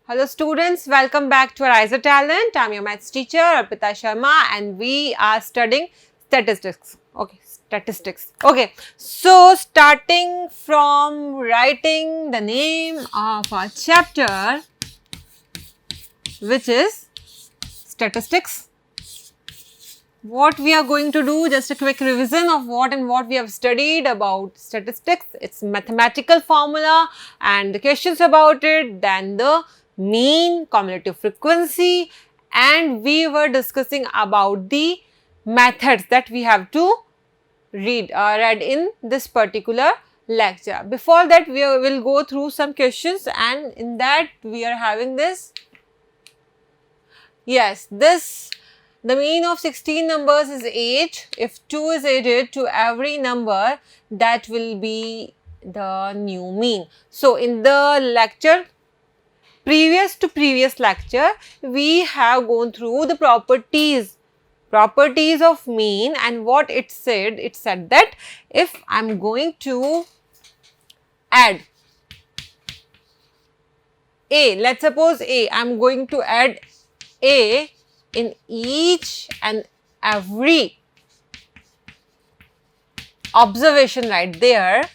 Hello students, welcome back to AriserTalent. I am your maths teacher Arpita Sharma and we are studying statistics. Okay, so starting from writing the name of our chapter, which is statistics. What we are going to do, just a quick revision of what we have studied about statistics. It's mathematical formula and the questions about it, then the mean, cumulative frequency, and we were discussing about the methods that we have to read in this particular lecture. Before that, we will go through some questions, and in that we are having this. Yes, the mean of 16 numbers is 8. If 2 is added to every number, that will be the new mean. So, in the lecture, previous lecture, we have gone through the properties of mean, and what it said that if I am going to add A, let's suppose I am going to add A in each and every observation right there.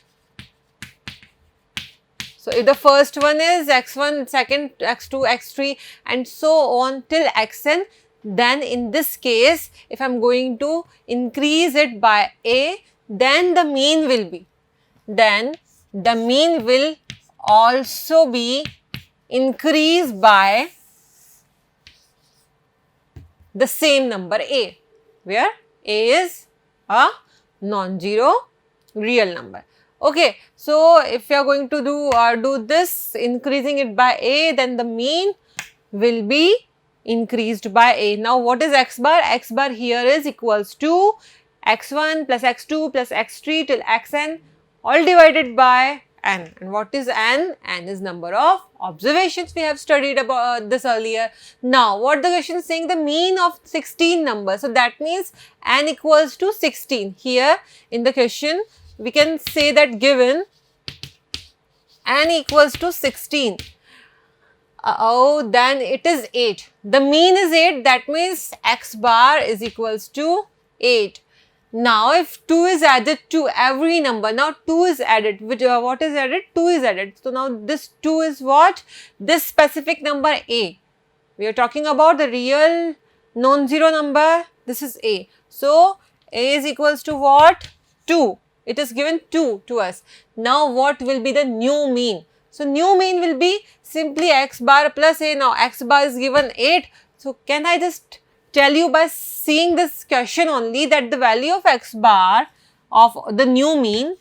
So, if the first one is x1, second x2, x3 and so on till xn, then in this case, if I am going to increase it by A, then the mean will also be increased by the same number A, where A is a non-zero real number. Okay, so if you are going to do this, increasing it by A, then the mean will be increased by A. Now, what is x bar? X bar here is equals to x1 plus x2 plus x3 till xn, all divided by n. And what is n? N is number of observations. We have studied about this earlier. Now, what the question is saying, the mean of 16 numbers. So, that means n equals to 16. Here in the question, we can say that given n equals to 16. Then it is 8. The mean is 8. That means x bar is equals to 8. Now, if 2 is added to every number, now 2 is added, what is added? 2 is added. So, now this 2 is what? This specific number A. We are talking about the real non-zero number. This is A. So, A is equals to what? 2. It is given 2 to us. Now, what will be the new mean? So, new mean will be simply x bar plus A. Now, x bar is given 8. So, can I just tell you by seeing this question only that the value of x bar of the new mean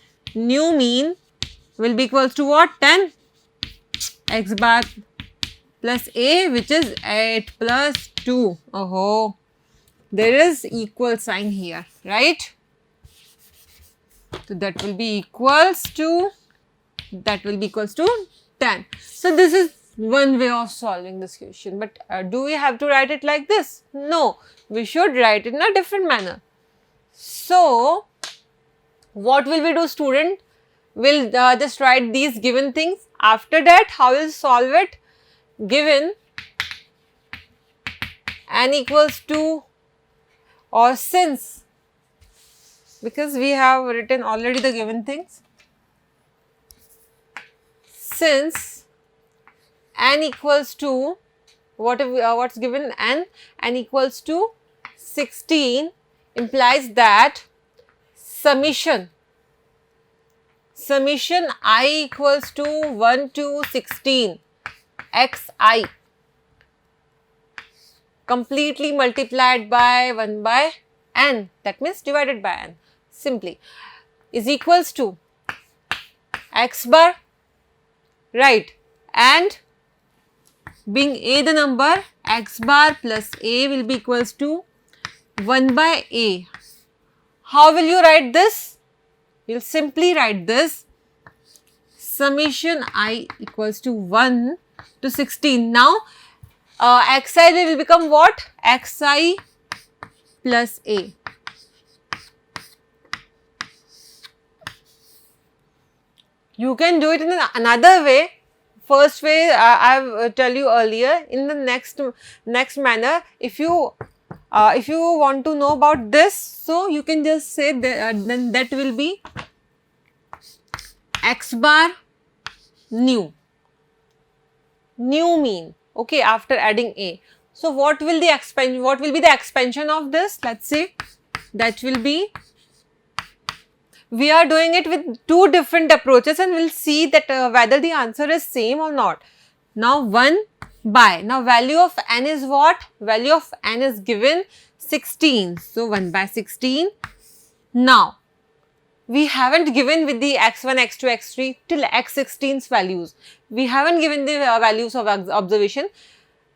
will be equals to what? 10. X bar plus A, which is 8 plus 2. Oh, there is equal sign here, right? So, that will be equals to 10. So, this is one way of solving this question, but do we have to write it like this? No, we should write it in a different manner. So, what will we do, student? We'll just write these given things. After that, how will solve it? Given n equals to, or since, because we have written already the given things, since n equals to, what's given? N equals to 16 implies that summation I equals to 1 to 16 xi completely multiplied by 1 by n, that means divided by n, simply is equals to x bar, right, and being A the number, x bar plus A will be equals to 1 by A. How will you write this? You will simply write this summation I equals to 1 to 16. Now, xi will become what? Xi plus A. You can do it in another way. first way I've tell you earlier. In the next manner, if you want to know about this, so you can just say that, then that will be x bar new mean, okay, after adding a. So what will be the expansion of this? Let's say that will be, we are doing it with two different approaches and we'll see that whether the answer is same or not. Now 1 by, now value of n is what? Value of n is given 16. So 1 by 16. Now we haven't given with the x1, x2, x3 till x16's values. We haven't given the values of observation.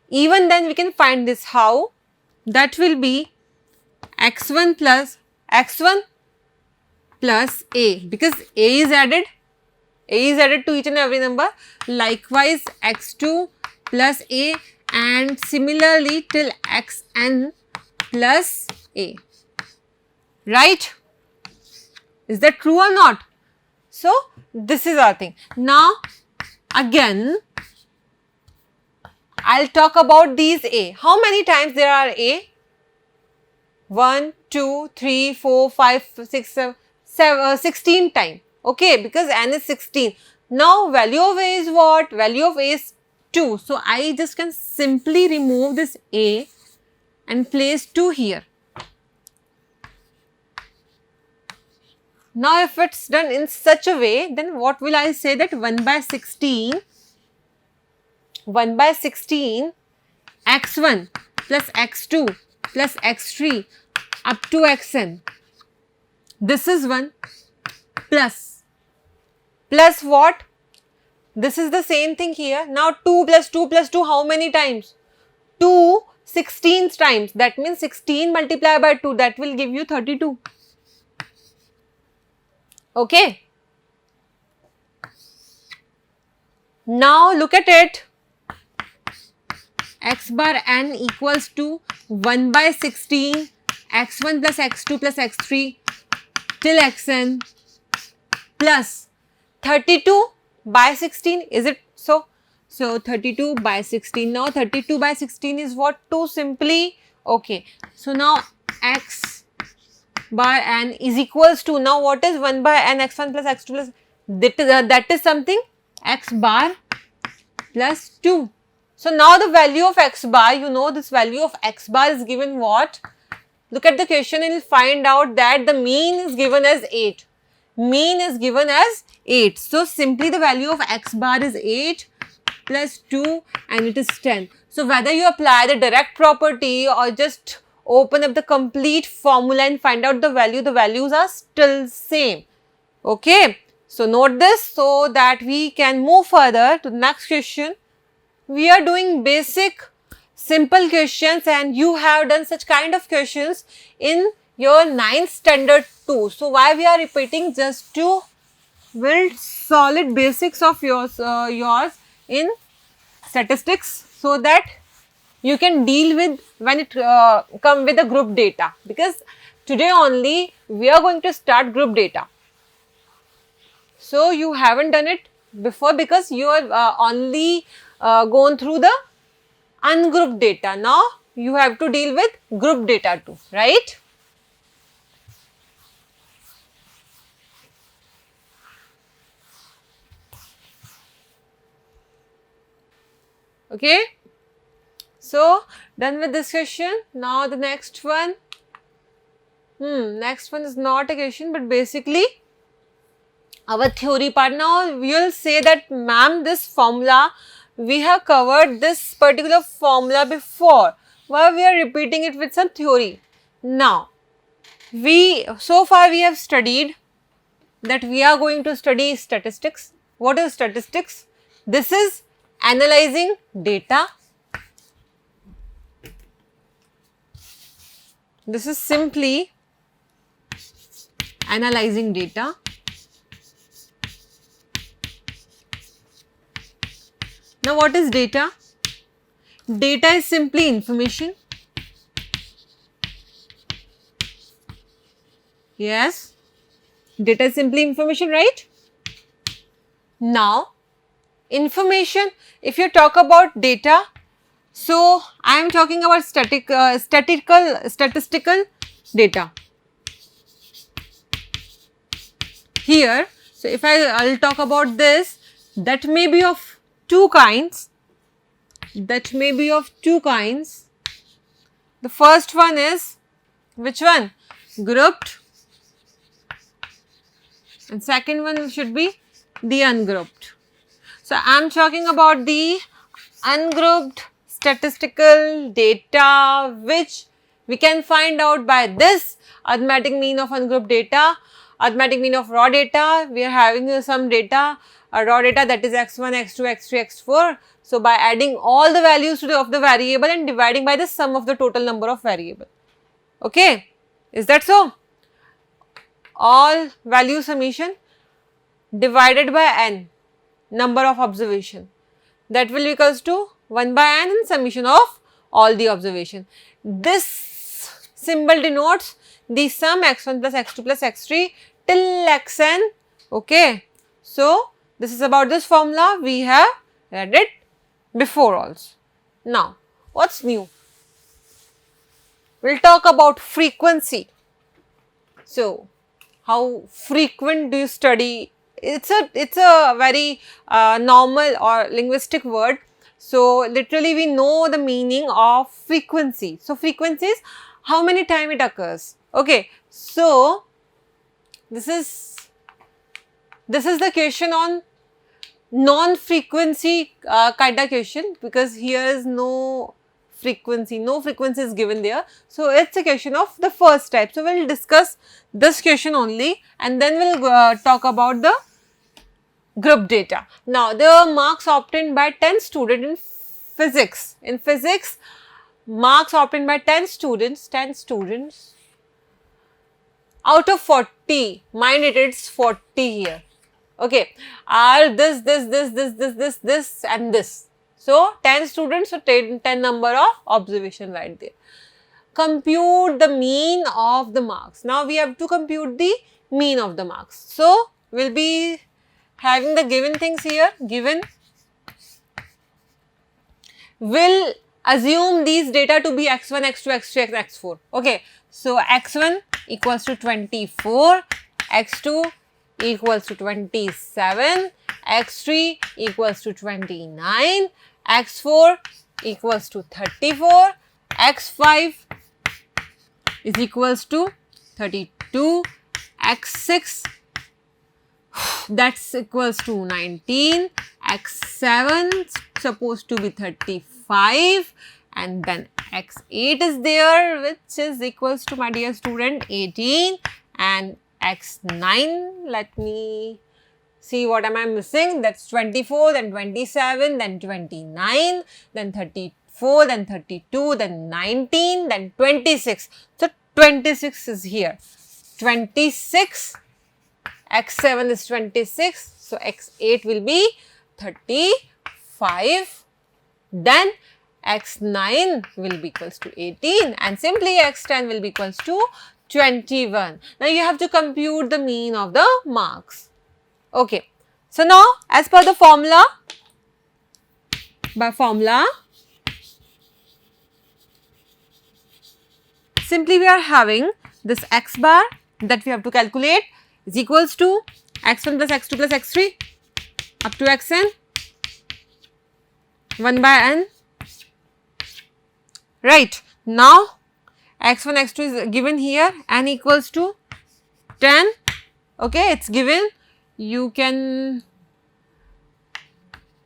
Even then we can find this. How? That will be x1 plus a, because a is added to each and every number. Likewise x2 plus a, and similarly till xn plus a, right? Is that true or not? So this is our thing. Now again I'll talk about these a. How many times there are a? 1, 2, 3, 4, 5, 6, 7, 16 times. Okay, because n is 16. Now value of a is what? Value of a is 2. So I just can simply remove this a and place 2 here. Now if it's done in such a way, then what will I say? That 1 by 16 x1 plus x2 plus x3 up to xn. This is 1 plus what? This is the same thing here. Now 2 plus 2 plus 2, how many times? 2 16 times. That means 16 multiplied by 2, that will give you 32. Okay. Now look at it. X bar n equals to 1 by 16 x1 plus x2 plus x3 till xn plus 32 by 16. Is it so? So 32 by 16. Now 32 by 16 is what? 2 simply. Okay. So now x bar n is equals to, now what is 1 by n x1 plus x2 plus, that is something, x bar plus 2. So now the value of x bar, you know this value of x bar is given what? Look at the question and you'll find out that the mean is given as 8. Mean is given as 8. So simply the value of x bar is 8 plus 2 and it is 10. So whether you apply the direct property or just open up the complete formula and find out the value, the values are still same. Okay. So note this so that we can move further to the next question. We are doing basic simple questions and you have done such kind of questions in your 9th standard too. So why we are repeating? Just to build solid basics of yours in statistics, so that you can deal with when it come with the group data, because today only we are going to start group data. So you haven't done it before because you are only gone through the ungrouped data. Now you have to deal with group data too, right? Okay. So done with this question. Now the next one. Next one is not a question, but basically our theory part. Now we will say that, ma'am, this formula, we have covered this particular formula before. Why we are repeating it with some theory? Now, so far we have studied that we are going to study statistics. What is statistics? This is analyzing data. This is simply analyzing data. Now what is data? Data is simply information. Yes, data is simply information, right? Now information, if you talk about data, so I am talking about statistical data here. So if I'll talk about this, that may be of two kinds. The first one is which one? Grouped, and second one should be the ungrouped. So I am talking about the ungrouped statistical data, which we can find out by this arithmetic mean of ungrouped data, arithmetic mean of raw data. We are having some data, raw data, that is x1, x2, x3, x4. So by adding all the values of the variable and dividing by the sum of the total number of variable. Okay, is that so? All value summation divided by n, number of observation, that will be equals to 1 by n and summation of all the observation. This symbol denotes the sum x1 plus x2 plus x3 till xn. Okay, so this is about this formula, we have read it before also. Now what's new? We'll talk about frequency. So how frequent do you study? It's a very normal or linguistic word. So literally we know the meaning of frequency. So frequency is how many times it occurs. Okay, so this is the question on non-frequency kind of question, because here is no frequency is given there. So it's a question of the first type. So we'll discuss this question only, and then we'll talk about the group data. Now the marks obtained by 10 students in physics. In physics, marks obtained by 10 students out of 40, mind it, it's 40 here. Okay, are this and this. So 10 students, so 10 number of observation right there. Compute the mean of the marks. Now we have to compute the mean of the marks. So we'll be having the given things here. Given, will assume these data to be x1, x2, x3, x4. Okay, so x1 equals to 24, x2 equals to 27, x3 equals to 29, x4 equals to 34, x5 is equals to 32, x6 that's equals to 19, x7 supposed to be 35, and then x8 is there, which is equals to, my dear student, 18, and x9, let me see what am I missing, that's 24, then 27, then 29, then 34, then 32, then 19, then 26. So 26 is here. 26, x7 is 26, so x8 will be 35, then x9 will be equals to 18, and simply x10 will be equals to 21. Now you have to compute the mean of the marks. Okay, so now as per the formula, simply we are having this x bar that we have to calculate is equals to x1 plus x2 plus x3 up to xn 1 by n. Right, now x1, x2 is given here, n equals to 10. Okay, it's given. You can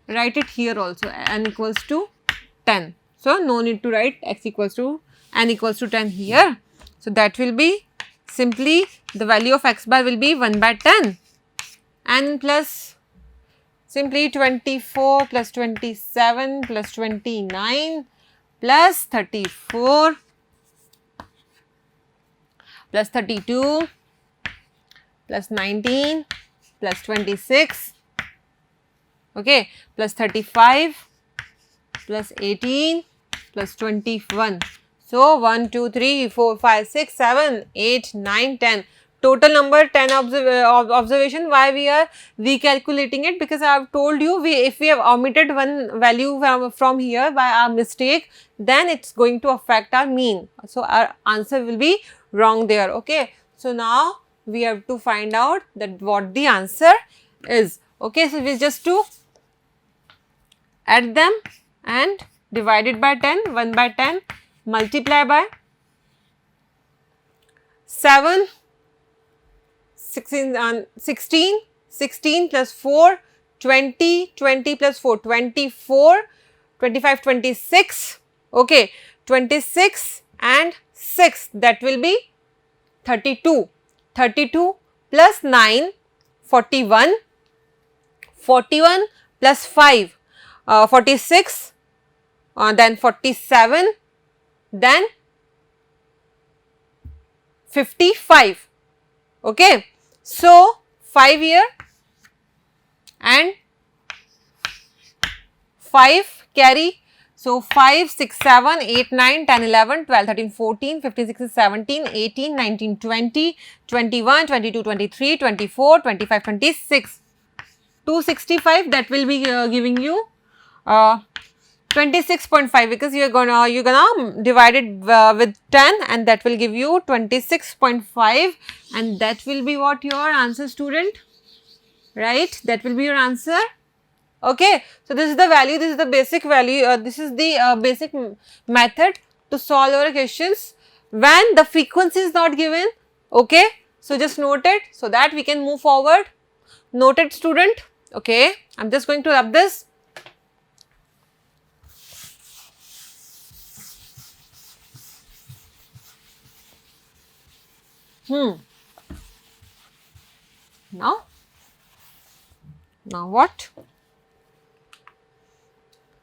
write it here also, n equals to 10. So no need to write x equals to n equals to 10 here. So that will be simply the value of x bar will be 1 by 10, n plus simply 24 plus 27 plus 29 plus 34 plus 32 plus 19 plus 26, okay, plus 35 plus 18 plus 21. So 1, 2, 3, 4, 5, 6, 7, 8, 9, 10, total number 10 observation. Why we are recalculating it? Because I have told you, if we have omitted one value from here by our mistake, then it's going to affect our mean. So our answer will be wrong there. Okay. So now we have to find out that what the answer is. Okay. So we just to add them and divide it by 10, 1 by 10, multiply by 7, 16 plus 4, 20, 20 plus 4, 24, 25, 26, okay, 26 and 6, that will be 32, 32 plus 9, 41, 41 plus 5, 46, then 47, then 55, okay. So 5 here and 5 carry. So 5, 6, 7, 8, 9, 10, 11, 12, 13, 14, 15, 16, 17, 18, 19, 20, 21, 22, 23, 24, 25, 26, 265, that will be giving you 26.5, because you're gonna divide it with 10, and that will give you 26.5, and that will be what your answer, student, right? That will be your answer. Okay, so this is the value, this is the basic value, this is the basic method to solve our questions when the frequency is not given. Okay, so just note it so that we can move forward. Noted, student. Okay, I'm just going to rub this. Now what?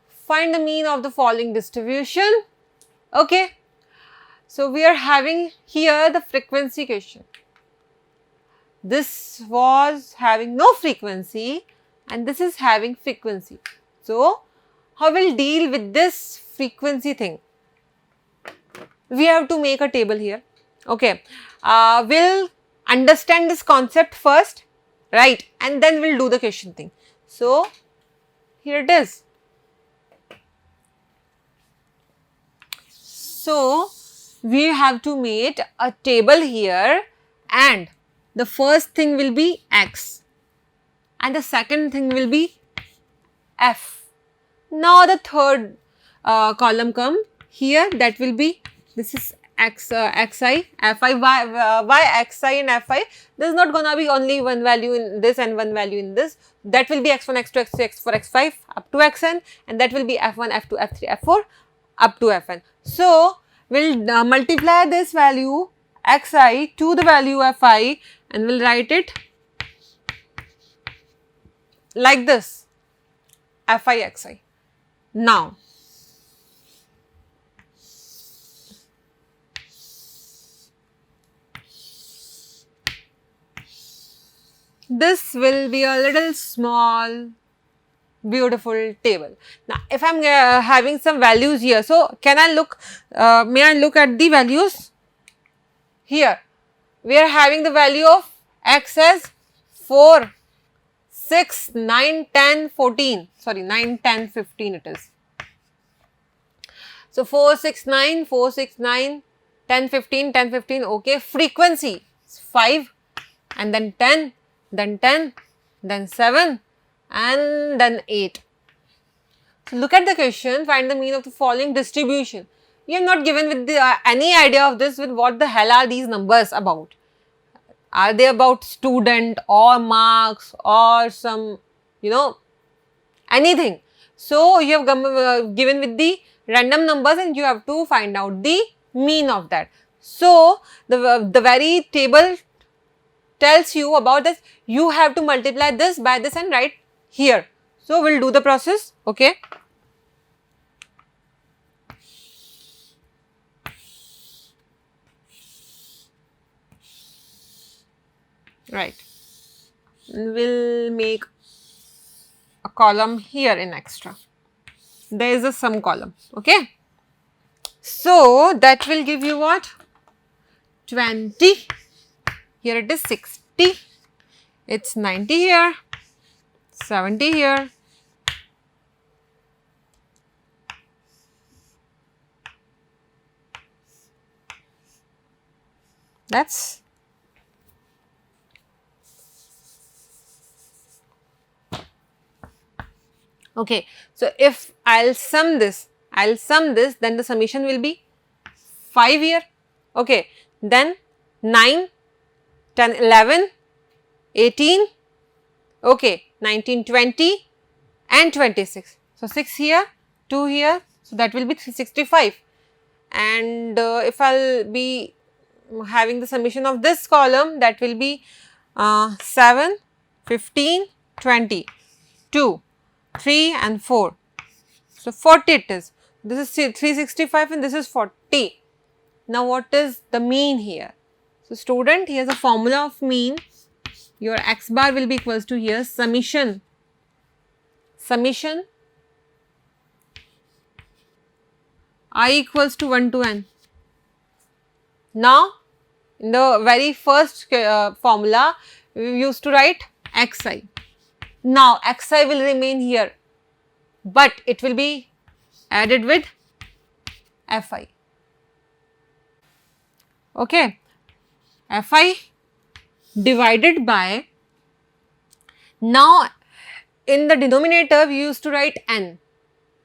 Find the mean of the following distribution. Okay, so we are having here the frequency question. This was having no frequency and this is having frequency. So how we'll deal with this frequency thing? We have to make a table here. Okay, we'll understand this concept first, right, and then we'll do the question thing. So here it is. So we have to make a table here, and the first thing will be X and the second thing will be F. Now the third column come here, that will be, this is X, Xi, Fi, why Xi and Fi? There is not gonna be only one value in this and one value in this. That will be X1, X2, X3, X4, X5 up to Xn, and that will be F1, F2, F3, F4 up to Fn. So we'll multiply this value Xi to the value Fi and we'll write it like this, Fi Xi. Now this will be a little small beautiful table. Now if I am having some values here, so can I look, may I look at the values here? We are having the value of X as 4, 6, 9, 10, 14, sorry 9, 10, 15 it is. So 4, 6, 9, 4, 6, 9, 10, 15, 10, 15, okay. Frequency 5 and then 10, then 10, then 7 and then 8. So look at the question, find the mean of the following distribution. You are not given with the, any idea of this, with what the hell are these numbers about. Are they about student or marks or some, you know, anything. So you have given with the random numbers and you have to find out the mean of that. So the very table tells you about this. You have to multiply this by this and write here. So we'll do the process. Okay. Right. We'll make a column here in extra. There is a sum column. Okay. So that will give you what? 20, here it is 60, it's 90 here, 70 here, that's okay. So if I'll sum this, then the summation will be 5 here. Okay, then 9, 10, 11, 18, okay, 19, 20 and 26. So 6 here, 2 here, so that will be 365. And if I'll be having the summation of this column, that will be 7, 15, 20, 2, 3 and 4. So 40 it is. This is 365 and this is 40. Now what is the mean here? So student, here's a formula of mean. Your x bar will be equals to here summation I equals to 1 to n. Now in the very first formula we used to write xi. Now xi will remain here, but it will be added with fi. Okay, fi divided by, now in the denominator we used to write n.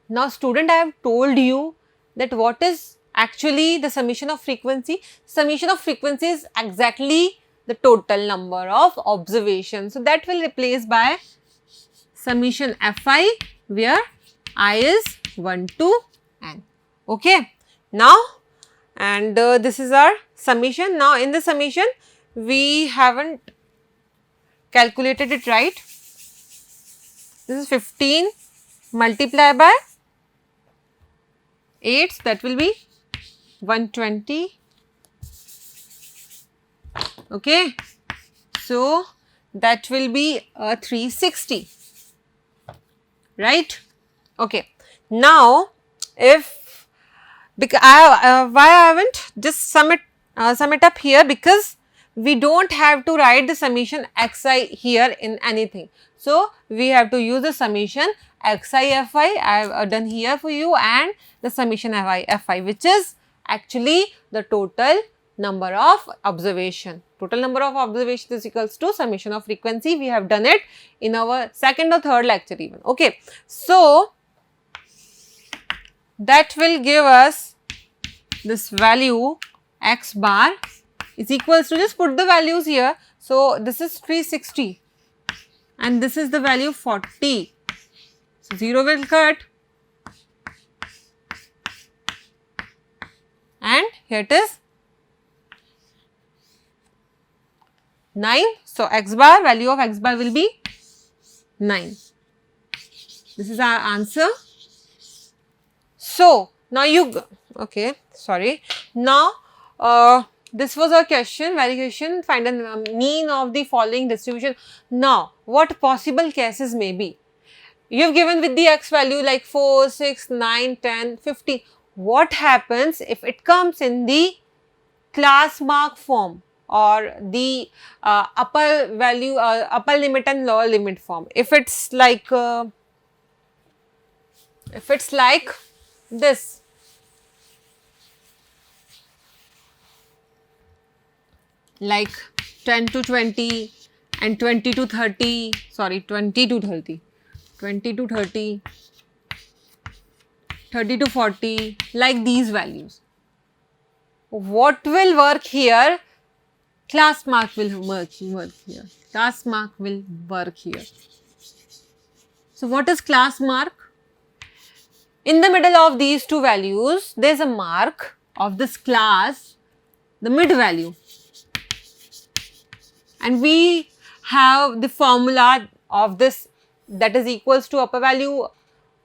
Now student, I have told you that what is actually the summation of frequency. Summation of frequency is exactly the total number of observations. So that will replace by summation fi, where I is 1 to n. Okay. Now, and this is our summation. Now in the summation we haven't calculated it right. This is 15 multiplied by 8, so that will be 120. Okay, so that will be 360, right? Okay. Now if because why I haven't just sum it up here, because we don't have to write the summation xi here in anything. So we have to use the summation xi fi I have done here for you, and the summation fi, which is actually the total number of observation. Total number of observations is equals to summation of frequency. We have done it in our second or third lecture even. Okay. So that will give us this value x bar is equals to, just put the values here. So this is 360 and this is the value 40. So 0 will cut and here it is 9. So x bar, value of x bar will be 9. This is our answer. So now okay, sorry. Now this was our question, verification, find the mean of the following distribution. Now what possible cases may be? You have given with the x value like 4, 6, 9, 10, 15. What happens if it comes in the class mark form or the upper value, upper limit and lower limit form? If it's like this, like 10 to 20 and 20 to 30, sorry 20 to 30, 20 to 30, 30 to 40, like these values. What will work here? Class mark will work here. Class mark will work here. So what is class mark? In the middle of these two values, there is a mark of this class, the mid value. And we have the formula of this, that is equals to upper value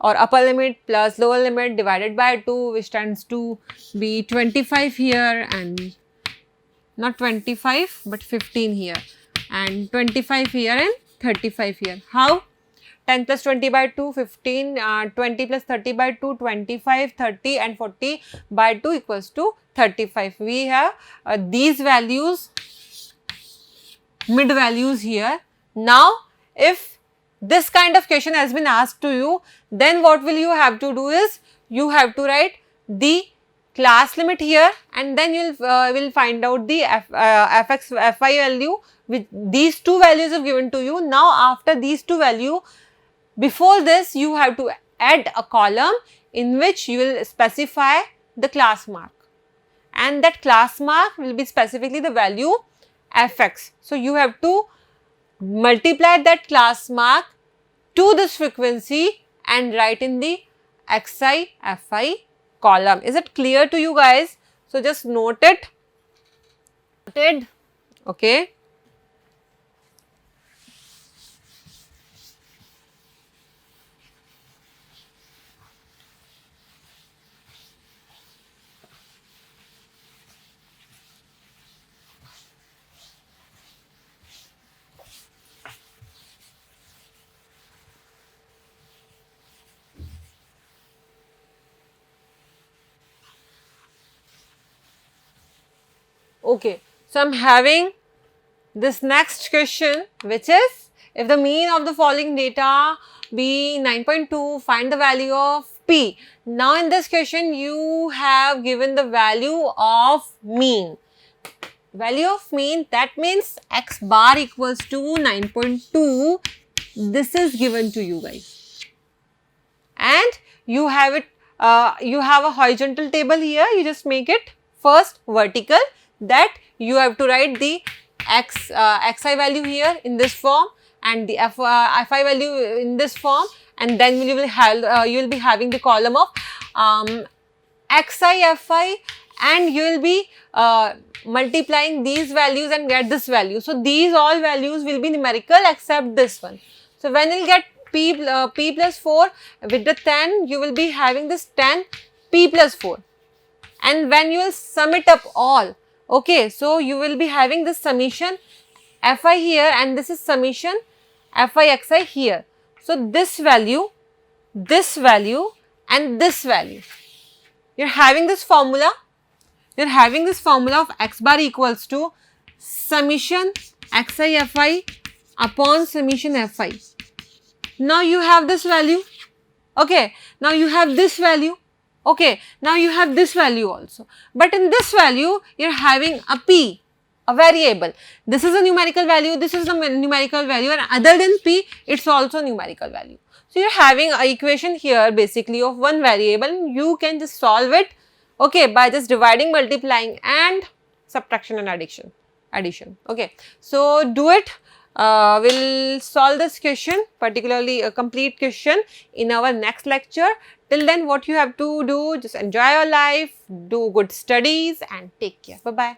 or upper limit plus lower limit divided by 2, which tends to be 25 here and not 25 but 15 here and 25 here and 35 here. How? 10 plus 20 by 2, 15, 20 plus 30 by 2, 25, 30 and 40 by 2 equals to 35. We have these values mid values here. Now, if this kind of question has been asked to you, then what will you have to do is, you have to write the class limit here, and then you will find out the fx, fi value with these two values are given to you. Now, after these two value, before this you have to add a column in which you will specify the class mark, and that class mark will be specifically the value fx. So, you have to multiply that class mark to this frequency and write in the xi fi column. Is it clear to you guys? So, just note it. Noted. Okay. Okay, so I am having this next question, which is, if the mean of the following data be 9.2, find the value of p. Now, in this question, you have given the value of mean. Value of mean, that means x bar equals to 9.2. This is given to you guys, and you have it. You have a horizontal table here. You just make it first vertical. That you have to write the xi value here in this form, and the fi value in this form, and then you will have you will be having the column of xi fi, and you will be multiplying these values and get this value. So, these all values will be numerical except this one. So, when you will get p plus 4 with the 10, you will be having this 10 p plus 4, and when you will sum it up all. Okay, so you will be having this summation fi here, and this is summation fi xi here. So, this value, and this value, you are having this formula. You are having this formula of x bar equals to summation xi fi upon summation fi. Now, you have this value. Okay, now you have this value. Okay, now you have this value also, but in this value you are having a p, a variable. This is a numerical value, this is a numerical value, and other than p, it is also a numerical value. So, you are having an equation here basically of one variable. You can just solve it, okay, by just dividing, multiplying, and subtraction and addition. Okay, so do it. We'll solve this question, particularly a complete question, in our next lecture. Till then, what you have to do, just enjoy your life, do good studies, and take care. Bye-bye.